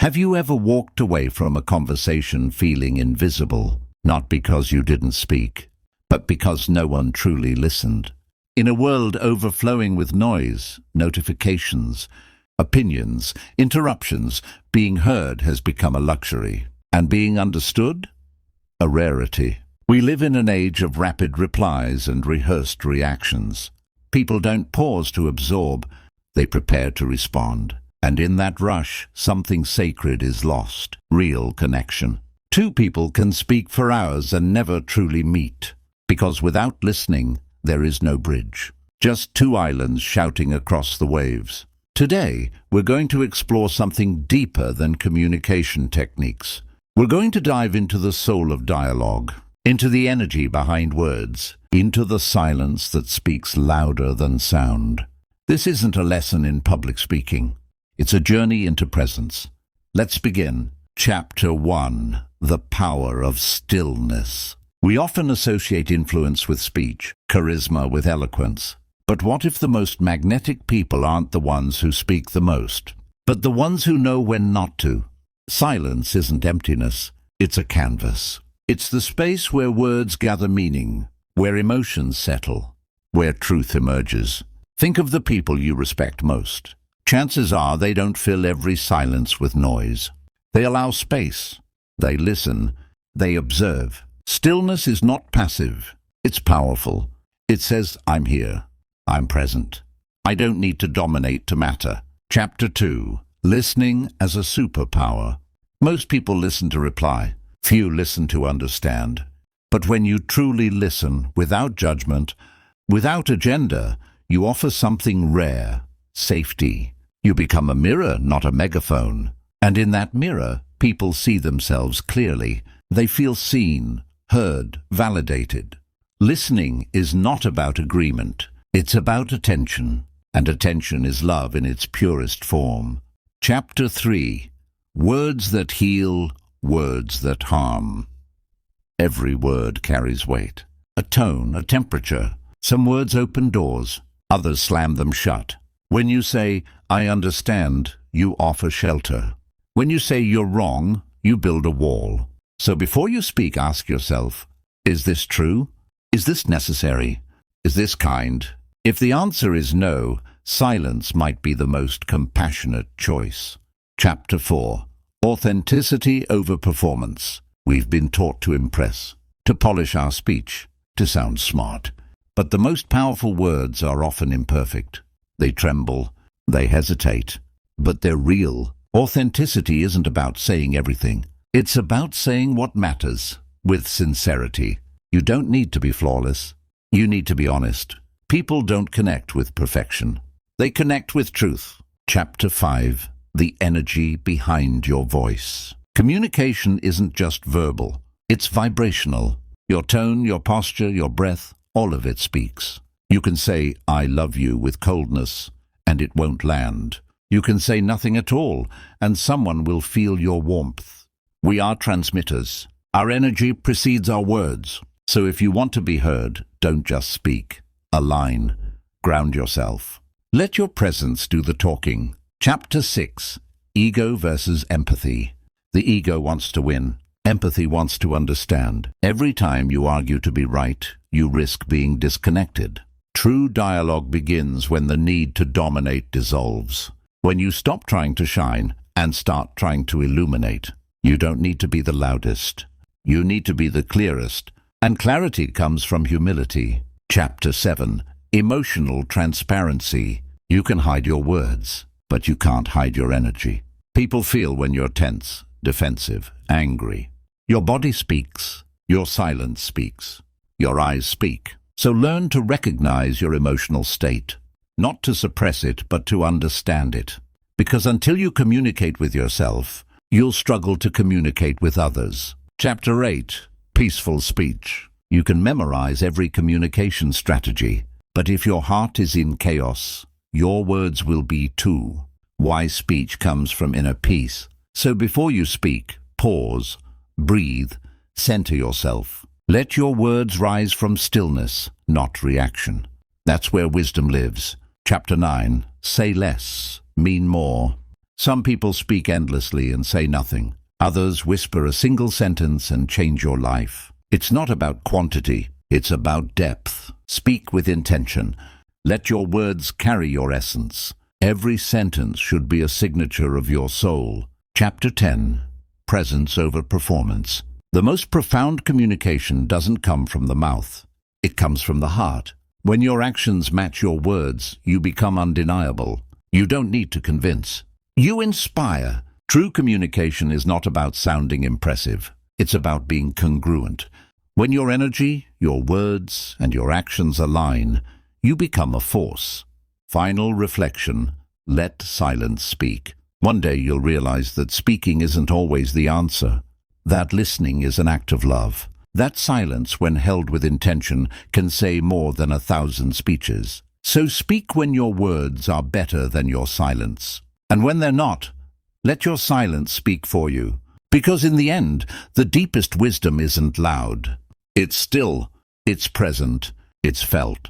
Have you ever walked away from a conversation feeling invisible, not because you didn't speak, but because no one truly listened? In a world overflowing with noise, notifications, opinions, interruptions, being heard has become a luxury, and being understood, a rarity. We live in an age of rapid replies and rehearsed reactions. People don't pause to absorb, they prepare to respond. And in that rush, something sacred is lost, real connection. Two people can speak for hours and never truly meet, because without listening, there is no bridge. Just two islands shouting across the waves. Today, we're going to explore something deeper than communication techniques. We're going to dive into the soul of dialogue, into the energy behind words, into the silence that speaks louder than sound. This isn't a lesson in public speaking. It's a journey into presence. Let's begin. Chapter 1. The Power of Stillness. We often associate influence with speech, charisma with eloquence. But what if the most magnetic people aren't the ones who speak the most, but the ones who know when not to? Silence isn't emptiness, it's a canvas. It's the space where words gather meaning, where emotions settle, where truth emerges. Think of the people you respect most. Chances are they don't fill every silence with noise. They allow space. They listen. They observe. Stillness is not passive. It's powerful. It says, I'm here. I'm present. I don't need to dominate to matter. Chapter 2. Listening as a superpower. Most people listen to reply. Few listen to understand. But when you truly listen, without judgment, without agenda, you offer something rare, safety. You become a mirror, not a megaphone. And in that mirror, people see themselves clearly. They feel seen, heard, validated. Listening is not about agreement. It's about attention. And attention is love in its purest form. Chapter 3. Words that heal, words that harm. Every word carries weight. A tone, a temperature. Some words open doors. Others slam them shut. When you say, I understand, you offer shelter. When you say you're wrong, you build a wall. So before you speak, ask yourself, is this true? Is this necessary? Is this kind? If the answer is no, silence might be the most compassionate choice. Chapter 4. Authenticity over performance. We've been taught to impress, to polish our speech, to sound smart. But the most powerful words are often imperfect. They tremble, they hesitate, but they're real. Authenticity isn't about saying everything. It's about saying what matters, with sincerity. You don't need to be flawless. You need to be honest. People don't connect with perfection. They connect with truth. Chapter 5. The energy behind your voice. Communication isn't just verbal. It's vibrational. Your tone, your posture, your breath, all of it speaks. You can say, I love you with coldness, and it won't land. You can say nothing at all, and someone will feel your warmth. We are transmitters. Our energy precedes our words. So if you want to be heard, don't just speak. Align. Ground yourself. Let your presence do the talking. Chapter 6. Ego versus empathy. The ego wants to win. Empathy wants to understand. Every time you argue to be right, you risk being disconnected. True dialogue begins when the need to dominate dissolves. When you stop trying to shine and start trying to illuminate. You don't need to be the loudest. You need to be the clearest. And clarity comes from humility. Chapter 7. Emotional transparency. You can hide your words, but you can't hide your energy. People feel when you're tense, defensive, angry. Your body speaks. Your silence speaks. Your eyes speak. So learn to recognize your emotional state. Not to suppress it, but to understand it. Because until you communicate with yourself, you'll struggle to communicate with others. Chapter 8. Peaceful speech. You can memorize every communication strategy, but if your heart is in chaos, your words will be too. Wise speech comes from inner peace. So before you speak, pause, breathe, center yourself. Let your words rise from stillness, not reaction. That's where wisdom lives. Chapter 9. Say less, mean more. Some people speak endlessly and say nothing. Others whisper a single sentence and change your life. It's not about quantity, it's about depth. Speak with intention. Let your words carry your essence. Every sentence should be a signature of your soul. Chapter 10. Presence over performance. The most profound communication doesn't come from the mouth. It comes from the heart. When your actions match your words, you become undeniable. You don't need to convince. You inspire. True communication is not about sounding impressive. It's about being congruent. When your energy, your words, and your actions align, you become a force. Final reflection. Let silence speak. One day you'll realize that speaking isn't always the answer. That listening is an act of love. That silence, when held with intention, can say more than 1,000 speeches. So speak when your words are better than your silence. And when they're not, let your silence speak for you. Because in the end, the deepest wisdom isn't loud. It's still, it's present, it's felt.